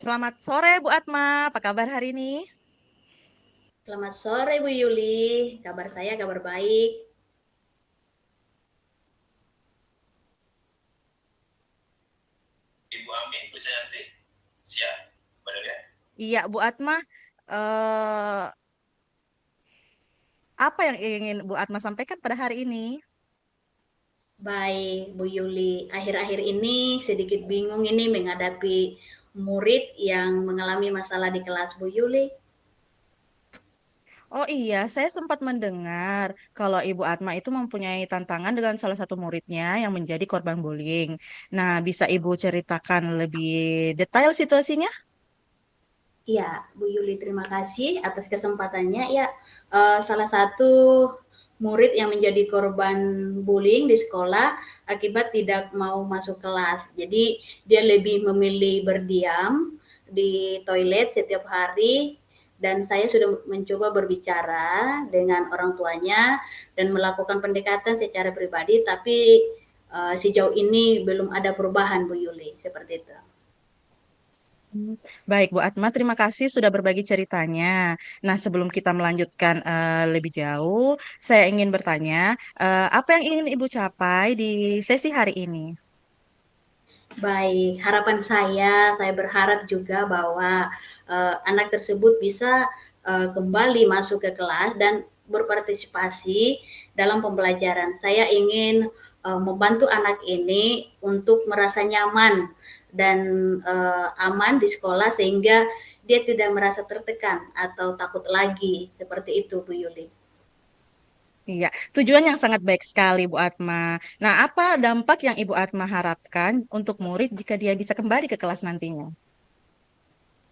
Selamat sore Bu Atma, apa kabar hari ini? Selamat sore Bu Yuli, kabar saya kabar baik. Ibu Ami, Bu Sayanti, siap, benar ya? Iya Bu Atma, eh, apa yang ingin Bu Atma sampaikan pada hari ini? Baik Bu Yuli, akhir-akhir ini sedikit bingung ini menghadapi murid yang mengalami masalah di kelas Bu Yuli. Oh iya, saya sempat mendengar kalau Ibu Atma itu mempunyai tantangan dengan salah satu muridnya yang menjadi korban bullying. Nah, bisa Ibu ceritakan lebih detail situasinya? Ya, Bu Yuli terima kasih atas kesempatannya. Ya, salah satu murid yang menjadi korban bullying di sekolah akibat tidak mau masuk kelas. Jadi dia lebih memilih berdiam di toilet setiap hari dan saya sudah mencoba berbicara dengan orang tuanya dan melakukan pendekatan secara pribadi tapi sejauh ini belum ada perubahan Bu Yuli seperti itu. Hmm, Baik, Bu Atma, terima kasih sudah berbagi ceritanya. Nah, sebelum kita melanjutkan lebih jauh, saya ingin bertanya, apa yang ingin Ibu capai di sesi hari ini? Baik, harapan saya berharap juga bahwa anak tersebut bisa kembali masuk ke kelas dan berpartisipasi dalam pembelajaran. Saya ingin membantu anak ini untuk merasa nyaman dan aman di sekolah sehingga dia tidak merasa tertekan atau takut lagi. Seperti itu, Bu Yuli. Iya, tujuan yang sangat baik sekali, Bu Atma. Nah, apa dampak yang Ibu Atma harapkan untuk murid jika dia bisa kembali ke kelas nantinya?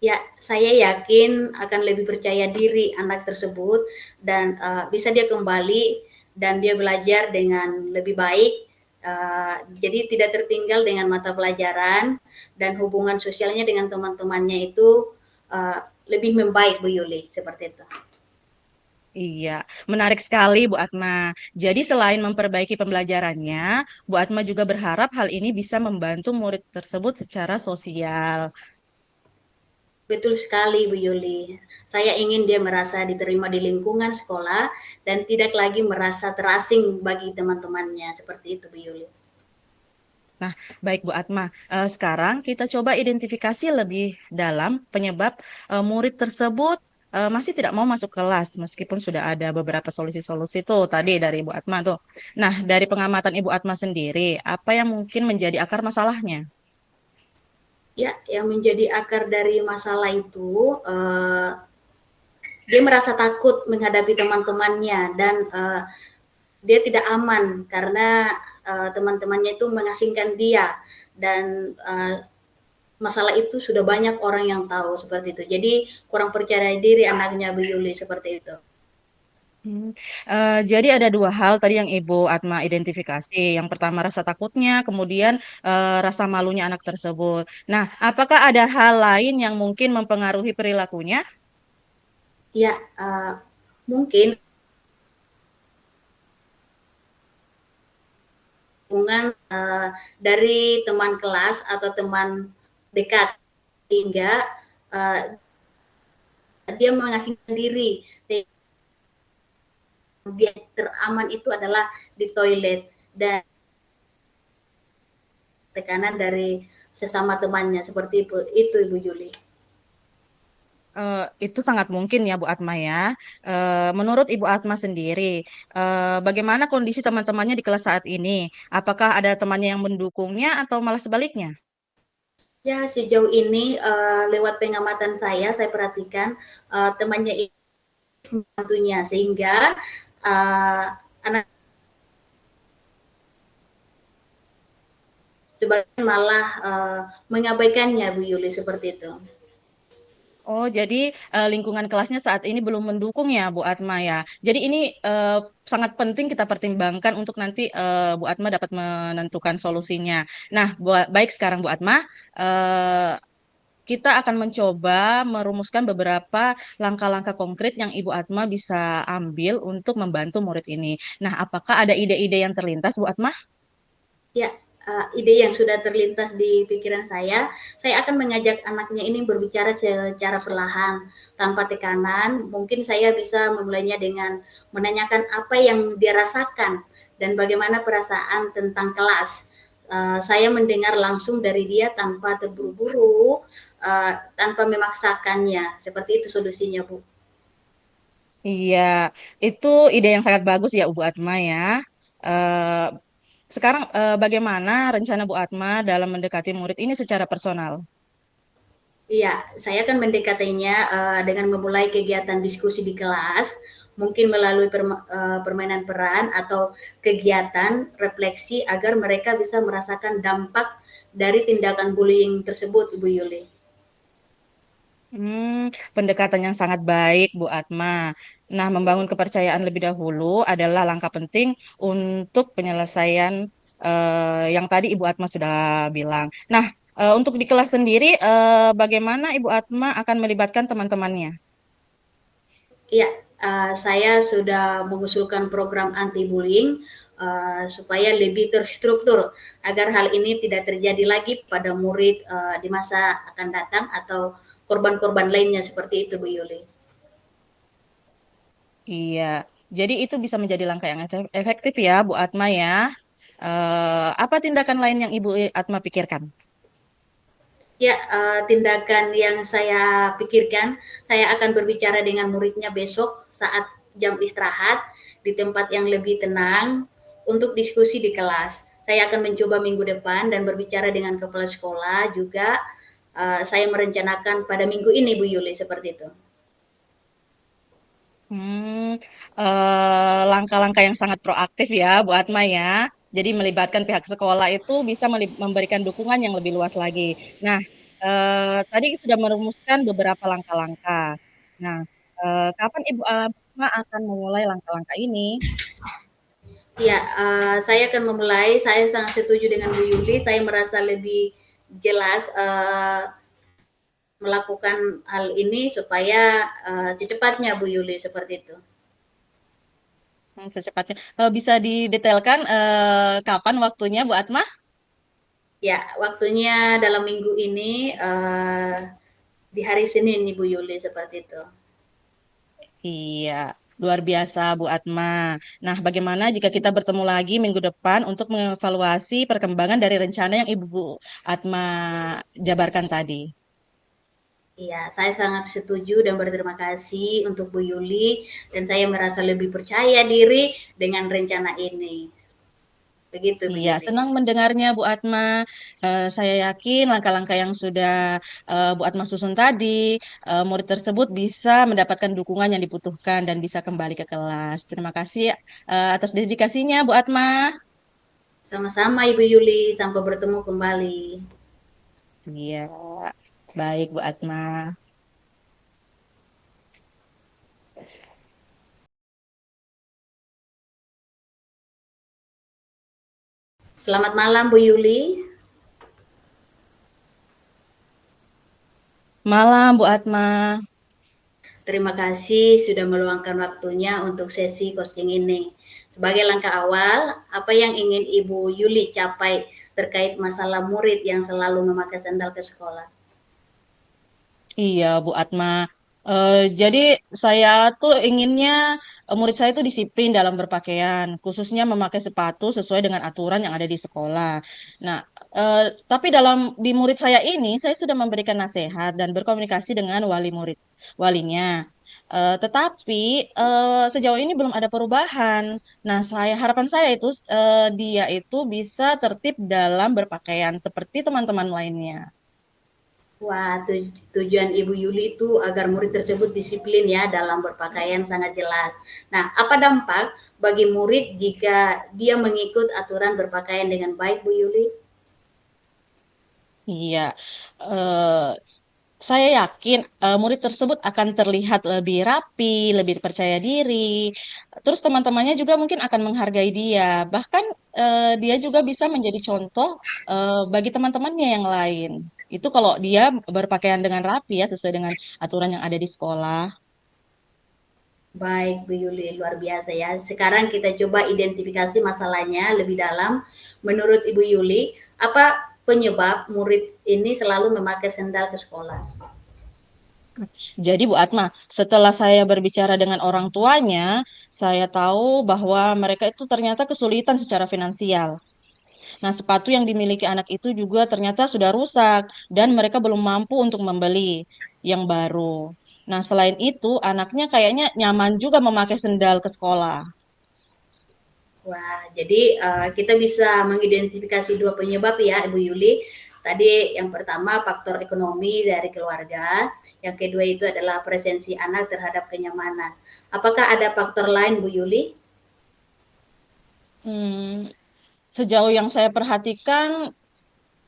Ya, saya yakin akan lebih percaya diri anak tersebut dan bisa dia kembali dan dia belajar dengan lebih baik. Jadi tidak tertinggal dengan mata pelajaran dan hubungan sosialnya dengan teman-temannya itu uh, lebih membaik Bu Yuli seperti itu. Iya, menarik sekali, Bu Atma. Jadi, selain memperbaiki pembelajarannya, Bu Atma juga berharap hal ini bisa membantu murid tersebut secara sosial. Betul sekali Bu Yuli. Saya ingin dia merasa diterima di lingkungan sekolah dan tidak lagi merasa terasing bagi teman-temannya seperti itu Bu Yuli. Nah, baik Bu Atma, sekarang kita coba identifikasi lebih dalam penyebab murid tersebut masih tidak mau masuk kelas, meskipun sudah ada beberapa solusi-solusi tuh tadi dari Ibu Atma tuh. Nah, dari pengamatan Ibu Atma sendiri, apa yang mungkin menjadi akar masalahnya? Ya, yang menjadi akar dari masalah itu dia merasa takut menghadapi teman-temannya dan dia tidak aman karena teman-temannya itu mengasingkan dia dan masalah itu sudah banyak orang yang tahu seperti itu. Jadi kurang percaya diri anaknya Bu Yuli seperti itu. Hmm, jadi ada dua hal tadi yang Ibu Atma identifikasi. Yang pertama rasa takutnya, kemudian rasa malunya anak tersebut. Nah, apakah ada hal lain yang mungkin mempengaruhi perilakunya? Ya, mungkin hubungan dari teman kelas atau teman dekat sehingga uh, dia mengasingkan diri. Dia teraman itu adalah di toilet dan tekanan dari sesama temannya seperti itu Ibu Juli. Itu sangat mungkin ya Bu Atma ya. Menurut Ibu Atma sendiri, bagaimana kondisi teman-temannya di kelas saat ini? Apakah ada temannya yang mendukungnya atau malah sebaliknya? Ya sejauh ini lewat pengamatan saya perhatikan temannya itu membantunya sehingga uh, anak sebagian malah mengabaikannya Bu Yuli seperti itu. Oh, jadi lingkungan kelasnya saat ini belum mendukung ya, Bu Atma ya. Jadi ini sangat penting kita pertimbangkan untuk nanti Bu Atma dapat menentukan solusinya. Nah, baik sekarang Bu Atma, eh, kita akan mencoba merumuskan beberapa langkah-langkah konkret yang Ibu Atma bisa ambil untuk membantu murid ini. Nah, apakah ada ide-ide yang terlintas, Bu Atma? Ya, ide yang sudah terlintas di pikiran saya akan mengajak anaknya ini berbicara secara perlahan, tanpa tekanan. Mungkin saya bisa memulainya dengan menanyakan apa yang dia rasakan dan bagaimana perasaan tentang kelas. Saya mendengar langsung dari dia tanpa terburu-buru, tanpa memaksakannya. Seperti itu solusinya, Bu. Iya, itu ide yang sangat bagus ya, Bu Atma ya. Eh, Sekarang bagaimana rencana Bu Atma dalam mendekati murid ini secara personal? Iya, saya akan mendekatinya dengan memulai kegiatan diskusi di kelas, mungkin melalui permainan peran atau kegiatan refleksi agar mereka bisa merasakan dampak dari tindakan bullying tersebut, Bu Yuli. Pendekatan yang sangat baik, Bu Atma. Nah, membangun kepercayaan lebih dahulu adalah langkah penting untuk penyelesaian yang tadi Ibu Atma sudah bilang. Nah, untuk di kelas sendiri, bagaimana Ibu Atma akan melibatkan teman-temannya? Iya, saya sudah mengusulkan program anti bullying supaya lebih terstruktur agar hal ini tidak terjadi lagi pada murid di masa akan datang atau korban-korban lainnya seperti itu, Bu Yuli. Iya, jadi itu bisa menjadi langkah yang efektif ya, Bu Atma ya. Apa tindakan lain yang Ibu Atma pikirkan? Ya, tindakan yang saya pikirkan, saya akan berbicara dengan muridnya besok saat jam istirahat di tempat yang lebih tenang untuk diskusi di kelas. Saya akan mencoba minggu depan dan berbicara dengan kepala sekolah juga. Saya merencanakan pada minggu ini, Bu Yuli, seperti itu. Langkah-langkah yang sangat proaktif ya, Bu Atma ya. Jadi melibatkan pihak sekolah itu bisa memberikan dukungan yang lebih luas lagi. Nah, tadi sudah merumuskan beberapa langkah-langkah. Nah, kapan Ibu Atma akan memulai langkah-langkah ini? Ya, saya akan memulai. Saya sangat setuju dengan Bu Yuli. Saya merasa lebih jelas melakukan hal ini supaya secepatnya, Bu Yuli, seperti itu. Secepatnya. Bisa didetailkan kapan waktunya, Bu Atma? Ya, waktunya dalam minggu ini di hari Senin nih Bu Yuli seperti itu. Iya, luar biasa Bu Atma. Nah, bagaimana jika kita bertemu lagi minggu depan untuk mengevaluasi perkembangan dari rencana yang Ibu Atma jabarkan tadi? Iya, saya sangat setuju dan berterima kasih untuk Bu Yuli dan saya merasa lebih percaya diri dengan rencana ini. Begitu Bu Iya, Yuli. senang mendengarnya Bu Atma. Saya yakin langkah-langkah yang sudah Bu Atma susun tadi, murid tersebut bisa mendapatkan dukungan yang dibutuhkan dan bisa kembali ke kelas. Terima kasih atas dedikasinya Bu Atma. Sama-sama Ibu Yuli, sampai bertemu kembali. Iya, baik Bu Atma. Selamat malam Bu Yuli. Malam Bu Atma. Terima kasih sudah meluangkan waktunya untuk sesi coaching ini. Sebagai langkah awal, apa yang ingin Ibu Yuli capai terkait masalah murid yang selalu memakai sandal ke sekolah? Iya, Bu Atma. Jadi saya tuh inginnya murid saya itu disiplin dalam berpakaian, khususnya memakai sepatu sesuai dengan aturan yang ada di sekolah. Nah, eh, tapi di murid saya ini, saya sudah memberikan nasihat dan berkomunikasi dengan wali murid, walinya. Tetapi sejauh ini belum ada perubahan. Nah, harapan saya itu dia itu bisa tertib dalam berpakaian seperti teman-teman lainnya. Wah, tujuan Ibu Yuli itu agar murid tersebut disiplin ya dalam berpakaian sangat jelas. Nah, apa dampak bagi murid jika dia mengikut aturan berpakaian dengan baik, Bu Yuli? Iya, eh, saya yakin murid tersebut akan terlihat lebih rapi, lebih percaya diri. Terus teman-temannya juga mungkin akan menghargai dia. Bahkan dia juga bisa menjadi contoh bagi teman-temannya yang lain. Itu kalau dia berpakaian dengan rapi ya, sesuai dengan aturan yang ada di sekolah. Baik, Bu Yuli, luar biasa ya. Sekarang kita coba identifikasi masalahnya lebih dalam. Menurut Ibu Yuli, apa penyebab murid ini selalu memakai sendal ke sekolah? Jadi Bu Atma, setelah saya berbicara dengan orang tuanya, saya tahu bahwa mereka itu ternyata kesulitan secara finansial. Nah, sepatu yang dimiliki anak itu juga ternyata sudah rusak dan mereka belum mampu untuk membeli yang baru. Nah, selain itu, anaknya kayaknya nyaman juga memakai sendal ke sekolah. Wah, jadi kita bisa mengidentifikasi dua penyebab ya, Ibu Yuli. Tadi yang pertama faktor ekonomi dari keluarga, yang kedua itu adalah presensi anak terhadap kenyamanan. Apakah ada faktor lain, Bu Yuli? Hmm, sejauh yang saya perhatikan,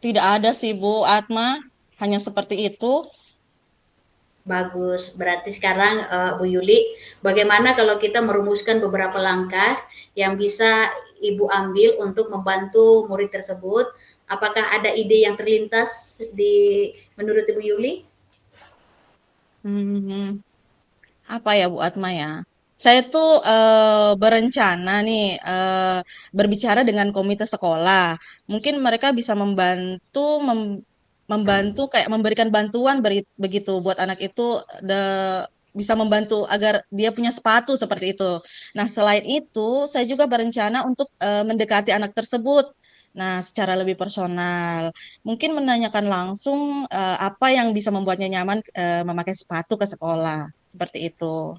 tidak ada sih Bu Atma, hanya seperti itu. Bagus, berarti sekarang Bu Yuli, bagaimana kalau kita merumuskan beberapa langkah yang bisa Ibu ambil untuk membantu murid tersebut? Apakah ada ide yang terlintas di menurut Ibu Yuli? Hmm, apa ya Bu Atma ya? Saya tuh berencana nih berbicara dengan komite sekolah. Mungkin mereka bisa membantu kayak memberikan bantuan begitu buat anak itu bisa membantu agar dia punya sepatu seperti itu. Nah, selain itu, saya juga berencana untuk mendekati anak tersebut. Nah, secara lebih personal, mungkin menanyakan langsung apa yang bisa membuatnya nyaman memakai sepatu ke sekolah, seperti itu.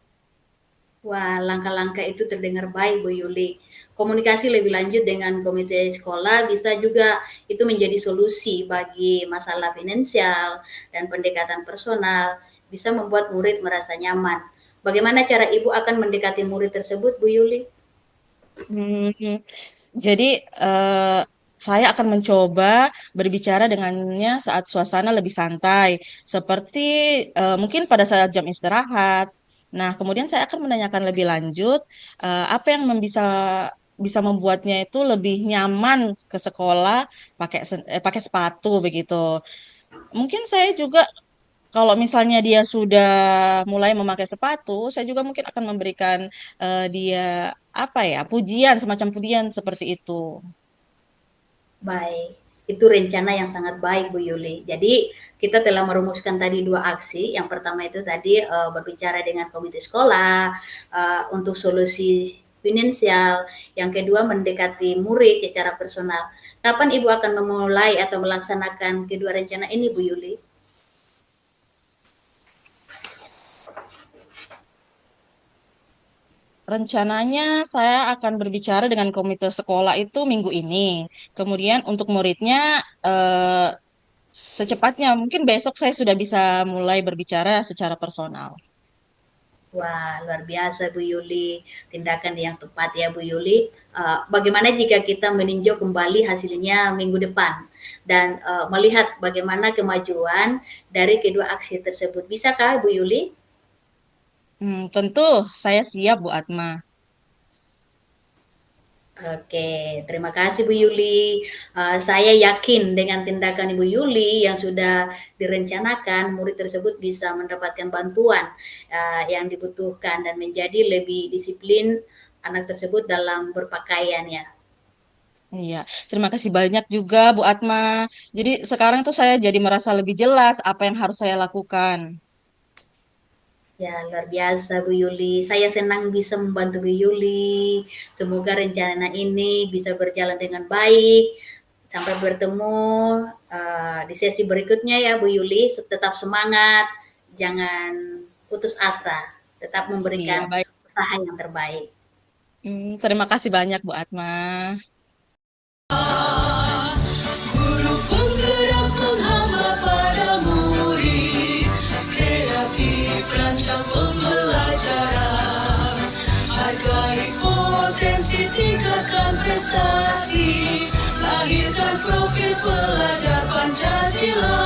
Wah, langkah-langkah itu terdengar baik, Bu Yuli. Komunikasi lebih lanjut dengan komite sekolah bisa juga itu menjadi solusi bagi masalah finansial dan pendekatan personal, bisa membuat murid merasa nyaman. Bagaimana cara Ibu akan mendekati murid tersebut, Bu Yuli? Hmm, jadi eh, saya akan mencoba berbicara dengannya saat suasana lebih santai, seperti mungkin pada saat jam istirahat. Nah, kemudian saya akan menanyakan lebih lanjut apa yang bisa membuatnya itu lebih nyaman ke sekolah pakai sepatu begitu. Mungkin saya juga kalau misalnya dia sudah mulai memakai sepatu, saya juga mungkin akan memberikan dia apa ya, pujian, semacam pujian seperti itu. Baik, itu rencana yang sangat baik Bu Yuli. Jadi kita telah merumuskan tadi dua aksi. Yang pertama itu tadi berbicara dengan komite sekolah untuk solusi finansial. Yang kedua mendekati murid secara personal. Kapan Ibu akan memulai atau melaksanakan kedua rencana ini Bu Yuli? Rencananya saya akan berbicara dengan komite sekolah itu minggu ini. Kemudian untuk muridnya eh, secepatnya, mungkin besok saya sudah bisa mulai berbicara secara personal. Wah, luar biasa Bu Yuli. Tindakan yang tepat ya Bu Yuli. Bagaimana jika kita meninjau kembali hasilnya minggu depan dan melihat bagaimana kemajuan dari kedua aksi tersebut. Bisakah Bu Yuli? Tentu saya siap, Bu Atma. Oke, terima kasih Bu Yuli. Saya yakin dengan tindakan Ibu Yuli yang sudah direncanakan, murid tersebut bisa mendapatkan bantuan yang dibutuhkan dan menjadi lebih disiplin anak tersebut dalam berpakaian ya. Iya, terima kasih banyak juga, Bu Atma. Jadi sekarang tuh saya jadi merasa lebih jelas apa yang harus saya lakukan. Ya, luar biasa Bu Yuli. Saya senang bisa membantu Bu Yuli. Semoga rencana ini bisa berjalan dengan baik. Sampai bertemu di sesi berikutnya ya Bu Yuli. Tetap semangat, jangan putus asa. Tetap Iya, memberikan baik. usaha yang terbaik. Terima kasih banyak, Bu Atma. Guru penggerak menghamba pada murid, kreatif rancang pembelajaran, hargai potensi tingkatkan prestasi, lahirkan profil pelajar Pancasila.